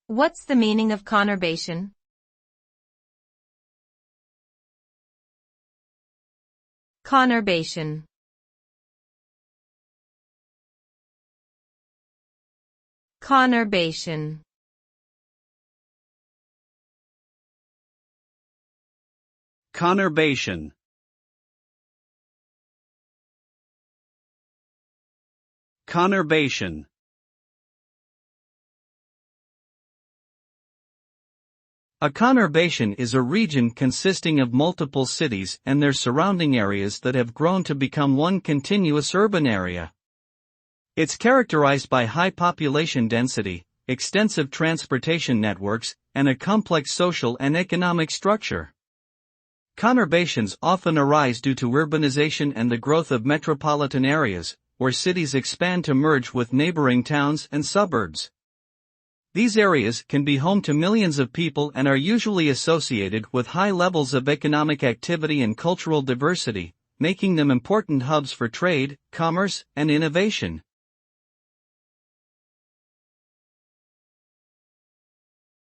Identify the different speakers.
Speaker 1: What's the meaning of conurbation? Conurbation. Conurbation.
Speaker 2: Conurbation. Conurbation. A conurbation is a region consisting of multiple cities and their surrounding areas that have grown to become one continuous urban area. It's characterized by high population density, extensive transportation networks, and a complex social and economic structure. Conurbations often arise due to urbanization and the growth of metropolitan areas, where cities expand to merge with neighboring towns and suburbs. These areas can be home to millions of people and are usually associated with high levels of economic activity and cultural diversity, making them important hubs for trade, commerce, and innovation.